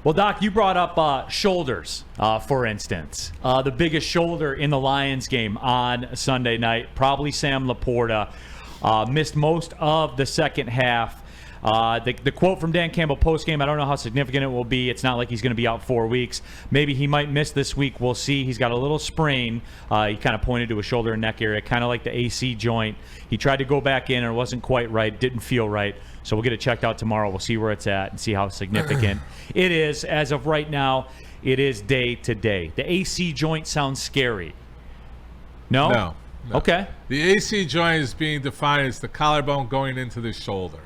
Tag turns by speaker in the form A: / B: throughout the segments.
A: Well, Doc, you brought up shoulders, for instance. The biggest shoulder in the Lions game on Sunday night, probably Sam Laporta. Missed most of the second half. The quote from Dan Campbell postgame, I don't know how significant it will be. It's not like he's going to be out 4 weeks. Maybe he might miss this week. We'll see. He's got a little sprain. He kind of pointed to a shoulder and neck area, kind of like the AC joint. He tried to go back in and it wasn't quite right, didn't feel right. So we'll get it checked out tomorrow. We'll see where it's at and see how significant it is. As of right now, it is day to day. The AC joint sounds scary. No?
B: No.
A: Okay.
B: The AC joint is being defined as the collarbone going into the shoulder.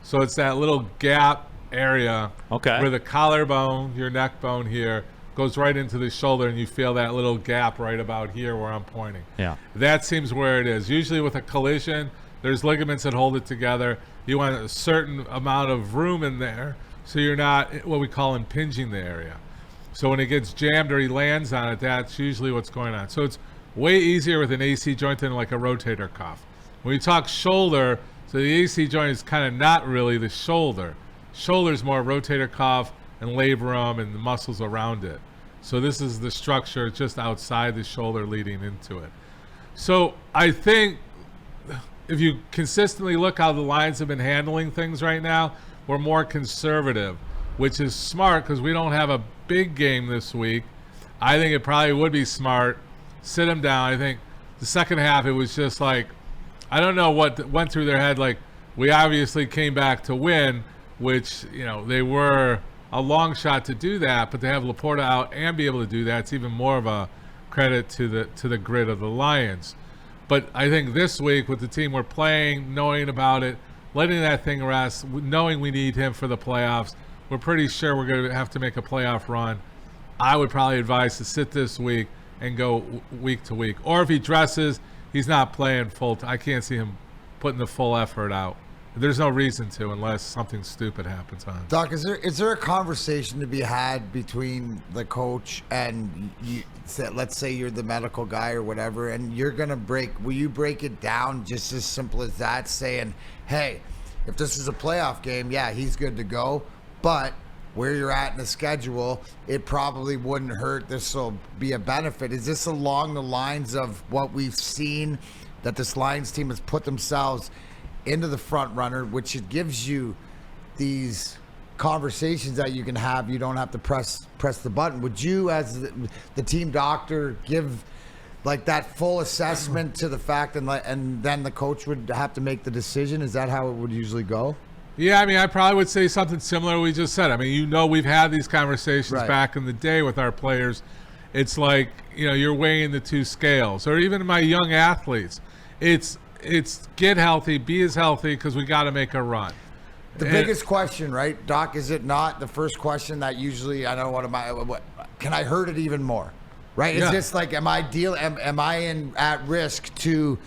B: So it's that little gap area where the collarbone, your neck bone here, goes right into the shoulder, and you feel that little gap right about here where I'm pointing.
A: Yeah.
B: That seems where it is. Usually with a collision, there's ligaments that hold it together. You want a certain amount of room in there so you're not what we call impinging the area. So when it gets jammed or he lands on it, that's usually what's going on. So it's way easier with an AC joint than like a rotator cuff. When you talk shoulder, so the AC joint is kind of not really the shoulder. Shoulder is more rotator cuff and labrum and the muscles around it. So this is the structure just outside the shoulder leading into it. So I think if you consistently look how the Lions have been handling things right now, we're more conservative, which is smart because we don't have a big game this week. I think it probably would be smart. Sit them down. I think the second half it was just like, I don't know what went through their head. Like, we obviously came back to win, which, you know, they were a long shot to do that, but to have Laporta out and be able to do that, it's even more of a credit to the grit of the Lions. But I think this week with the team we're playing, knowing about it, letting that thing rest, knowing we need him for the playoffs, we're pretty sure we're going to have to make a playoff run. I would probably advise to sit this week and go week to week. Or if he dresses, he's not playing full. I can't see him putting the full effort out. There's no reason to unless something stupid happens on him.
C: Doc, is there a conversation to be had between the coach and you? Let's say you're the medical guy or whatever, and you're gonna will you break it down just as simple as that, saying, hey, if this is a playoff game, yeah, he's good to go, but where you're at in the schedule, it probably wouldn't hurt. This will be a benefit. Is this along the lines of what we've seen, that this Lions team has put themselves into the front runner, which it gives you these conversations that you can have. You don't have to press the button. Would you, as the team doctor, give like that full assessment to the fact, and then the coach would have to make the decision? Is that how it would usually go?
B: Yeah, I mean, I probably would say something similar to what we just said. I mean, you know, we've had these conversations back in the day with our players. It's like, you know, you're weighing the two scales. Or even my young athletes, it's get healthy, be as healthy, because we got to make a run.
C: The biggest question, right, Doc, is it not the first question that usually, I don't know, what can I hurt it even more, right?
B: Yeah.
C: Is this like, am I at risk to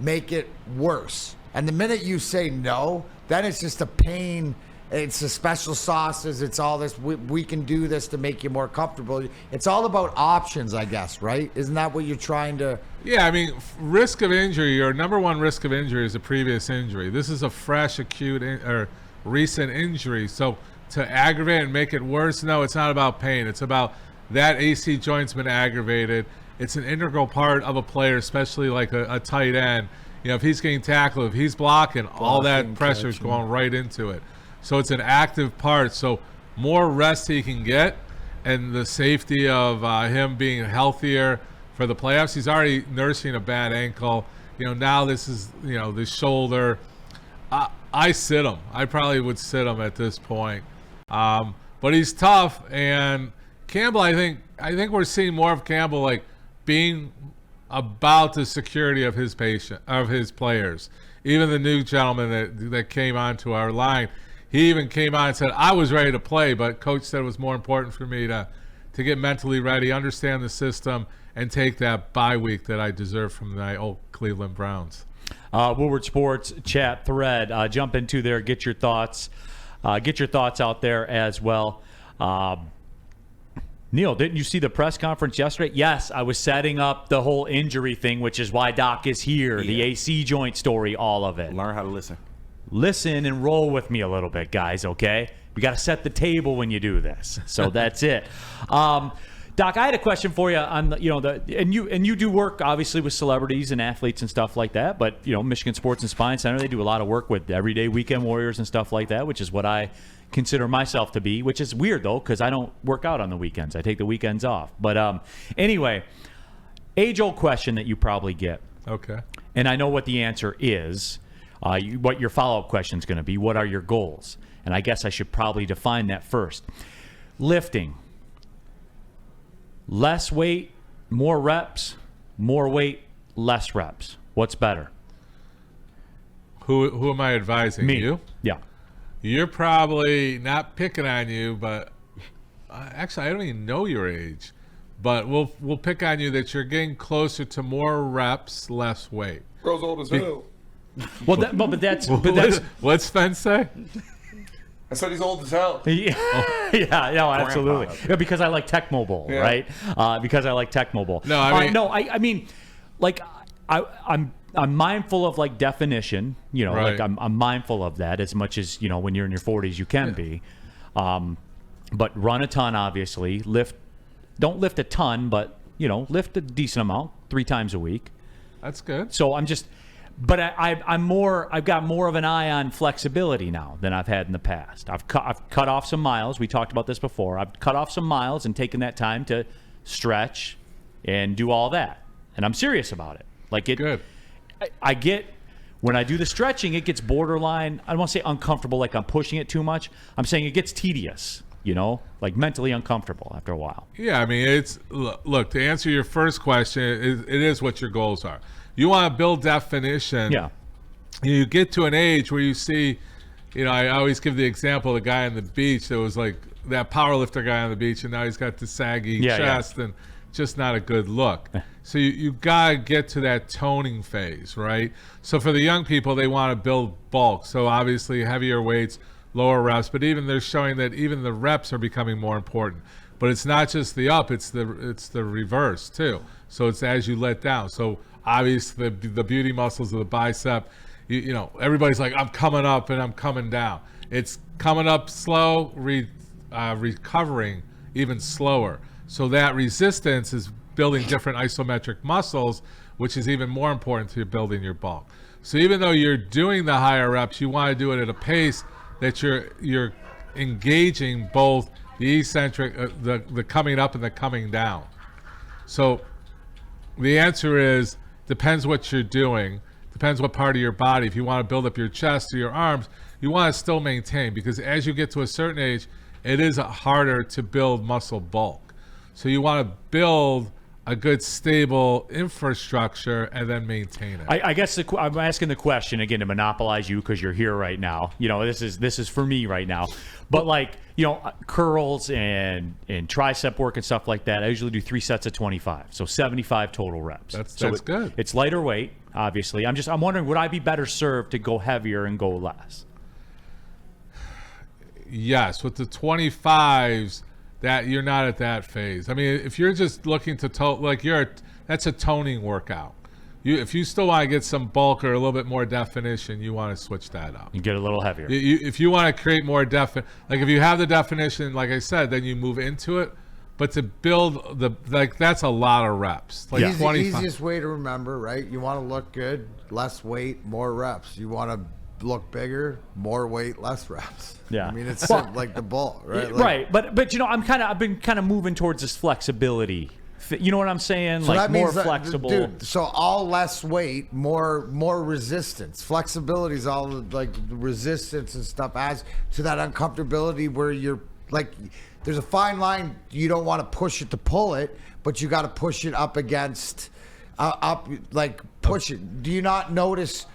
C: make it worse? And the minute you say no, then it's just a pain. It's the special sauces. It's all this. We can do this to make you more comfortable. It's all about options, I guess, right? Isn't that what you're trying to?
B: Yeah, I mean, risk of injury, your number one risk of injury is a previous injury. This is a fresh, acute, or recent injury. So to aggravate and make it worse, no, it's not about pain. It's about that AC joint's been aggravated. It's an integral part of a player, especially like a tight end. You know, if he's getting tackled, if he's blocking, all that pressure is going right into it. So it's an active part. So more rest he can get, and the safety of him being healthier for the playoffs. He's already nursing a bad ankle. You know, now this is, you know, the shoulder. I sit him. I probably would sit him at this point. But he's tough. And Campbell, I think we're seeing more of Campbell like being about the security of his players. Even the new gentleman that came onto our line, he even came on and said, I was ready to play, but coach said it was more important for me to get mentally ready, understand the system, and take that bye week that I deserve from my old Cleveland Browns.
A: Woodward Sports chat thread. Jump into there. Get your thoughts. Get your thoughts out there as well. Neil, didn't you see the press conference yesterday? Yes, I was setting up the whole injury thing, which is why Doc is here. Yeah. The AC joint story, all of it.
D: Learn how to listen.
A: Listen and roll with me a little bit, guys, okay? We got to set the table when you do this. So that's it. Doc, I had a question for you on and you do work obviously with celebrities and athletes and stuff like that, but Michigan Sports and Spine Center, they do a lot of work with everyday weekend warriors and stuff like that, which is what I consider myself to be, which is weird though because I don't work out on the weekends. I take the weekends off. But anyway, age-old question that you probably get.
B: Okay.
A: And I know what the answer is. What your follow-up question is going to be. What are your goals? And I guess I should probably define that first. Lifting. Less weight, more reps, more weight, less reps. What's better?
B: Who am I advising?
A: Me.
B: You?
A: Yeah.
B: You're probably not picking on you, but actually, I don't even know your age. But we'll pick on you that you're getting closer to more reps, less weight.
D: Girl's old as hell.
A: Well, that's
B: What's Sven say?
D: I said he's old as hell.
A: Yeah, no, absolutely. Yeah, because I like Tecmo Bowl, right? Because I like Tecmo Bowl.
B: No,
A: I mean, like I'm mindful of like definition.
B: Right.
A: Like I'm mindful of that as much as when you're in your 40s you can be. But run a ton, obviously. Don't lift a ton, but lift a decent amount 3 times a week.
B: That's good.
A: So but I've got more of an eye on flexibility now than I've had in the past. I've cut off some miles. We talked about this before. I've cut off some miles and taken that time to stretch and do all that. And I'm serious about it. Like it.
B: Good.
A: I get when I do the stretching, it gets borderline. I don't want to say uncomfortable, like I'm pushing it too much. I'm saying it gets tedious. Like mentally uncomfortable after a while.
B: Yeah, I mean, look, to answer your first question, it is what your goals are. You want to build definition.
A: Yeah.
B: You get to an age where you see, I always give the example of the guy on the beach that was like that powerlifter guy on the beach, and now he's got the saggy chest and just not a good look. So you got to get to that toning phase, right? So for the young people, they want to build bulk. So obviously heavier weights, lower reps, but even they're showing that even the reps are becoming more important. But it's not just the up, it's the reverse too. So it's as you let down. So obviously the beauty muscles of the bicep, everybody's like, I'm coming up and I'm coming down. It's coming up slow, recovering even slower. So that resistance is building different isometric muscles, which is even more important to building your bulk. So even though you're doing the higher reps, you want to do it at a pace that you're engaging both the eccentric, the coming up and the coming down. So the answer is, depends what you're doing, depends what part of your body. If you want to build up your chest or your arms, you want to still maintain, because as you get to a certain age, it is harder to build muscle bulk. So you want to build a good stable infrastructure and then maintain it.
A: I guess I'm asking the question again to monopolize you because you're here right now. This is for me right now. But like curls and tricep work and stuff like that, I usually do 3 sets of 25, so 75 total reps.
B: That's good.
A: It's lighter weight, obviously. I'm wondering, would I be better served to go heavier and go less?
B: Yes, with the 25s. That you're not at that phase. I mean, if you're just looking to that's a toning workout. If you still want to get some bulk or a little bit more definition, you want to switch that up.
A: You get a little heavier.
B: If you want to create more if you have the definition, like I said, then you move into it. But to build that's a lot of reps. Like 25.
C: Easiest way to remember, right? You want to look good, less weight, more reps. You want to look bigger, more weight, less reps.
A: Yeah,
C: I mean it's like the ball, right?
A: Right, but I've been kind of moving towards this flexibility. You know what I'm saying?
C: So
A: like more
C: that,
A: flexible.
C: Dude, so all less weight, more resistance. Flexibility is all like resistance and stuff adds to that uncomfortability where you're like, there's a fine line. You don't want to push it to pull it, but you got to push it up against, push it. Do you not notice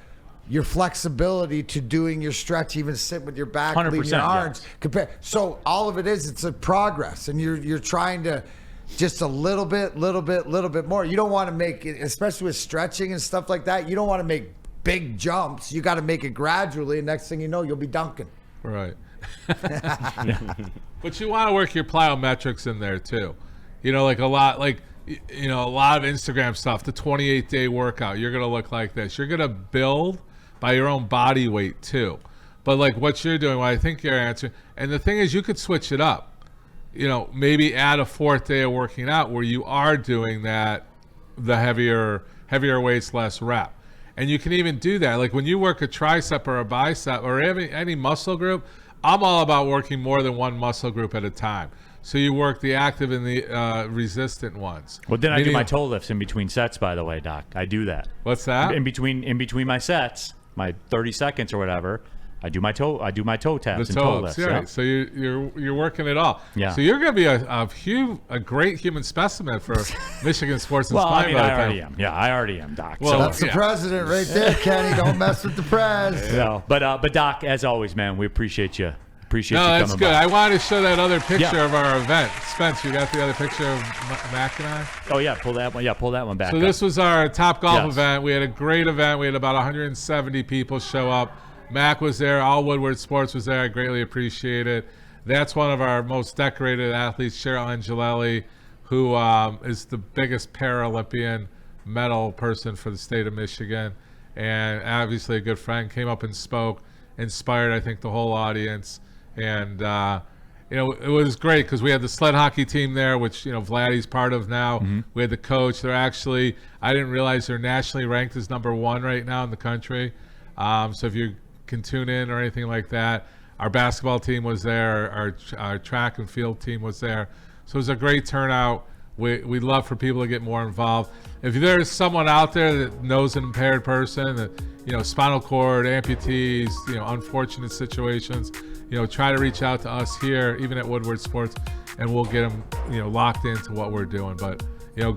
C: your flexibility to doing your stretch, even sit with your back, lean your arms?
A: Yes.
C: So all of it is, it's a progress, and you're trying to just a little bit more. You don't want to make it, especially with stretching and stuff like that, you don't want to make big jumps. You got to make it gradually, and next thing you know, you'll be dunking.
B: Right. But you want to work your plyometrics in there too. Like a lot of Instagram stuff, the 28-day workout, you're going to look like this. You're going to build by your own body weight too. But like what you're doing, what I think you're answering, and the thing is, you could switch it up. Maybe add a fourth day of working out where you are doing the heavier weights, less rep. And you can even do that. Like when you work a tricep or a bicep or any muscle group, I'm all about working more than one muscle group at a time. So you work the active and the resistant ones.
A: Well, then I do my toe lifts in between sets, by the way, Doc. I do that.
B: What's that?
A: In between my sets, my 30 seconds or whatever, I do my toe taps and toe lifts.
B: Yeah. So you're working it all.
A: Yeah.
B: So you're going to be a great human specimen for Michigan Sports and
A: Well,
B: Spine.
A: I mean, I already am. Yeah, I already am, Doc.
B: Well,
A: So,
C: That's the president right there, Kenny. Don't mess with the pres.
A: no, but Doc, as always, man, we appreciate you. Appreciate you
B: No,
A: coming
B: that's good.
A: by.
B: I wanted to show that other picture
A: Yeah.
B: of our event. Spence, you got the other picture of Mac and I?
A: Oh yeah, pull that one. Yeah, pull that one back.
B: So
A: up.
B: this was our Top Golf
A: Yes.
B: event. We had a great event. We had about 170 people show up. Mac was there. All Woodward Sports was there. I greatly appreciate it. That's one of our most decorated athletes, Cheryl Angelelli, who is the biggest Paralympian medal person for the state of Michigan. And obviously a good friend, came up and spoke, inspired, I think, the whole audience. And, it was great because we had the sled hockey team there, which, Vladdy's part of now.
A: Mm-hmm.
B: We had the coach. I didn't realize they're nationally ranked as number 1 right now in the country. So if you can tune in or anything like that, our basketball team was there. Our track and field team was there. So it was a great turnout. We'd love for people to get more involved. If there's someone out there that knows an impaired person, that, spinal cord, amputees, unfortunate situations, try to reach out to us here, even at Woodward Sports, and we'll get them, locked into what we're doing. But,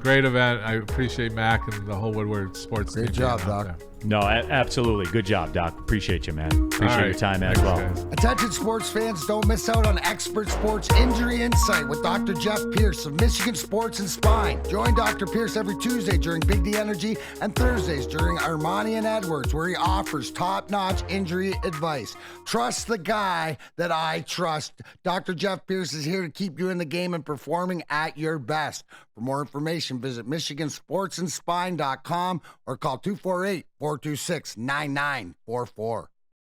B: great event. I appreciate Mac and the whole Woodward Sports team.
C: Great job,
B: being out
C: Doc.
B: there.
A: No, absolutely. Good job, Doc. Appreciate you, man. Appreciate
B: All right.
A: your time as
B: Thanks,
A: well.
B: guys.
C: Attention sports fans, don't miss out on Expert Sports Injury Insight with Dr. Jeff Pierce of Michigan Sports and Spine. Join Dr. Pierce every Tuesday during Big D Energy and Thursdays during Ermanni and Edwards, where he offers top-notch injury advice. Trust the guy that I trust. Dr. Jeff Pierce is here to keep you in the game and performing at your best. For more information, visit MichiganSportsandSpine.com or call 248-426-9944.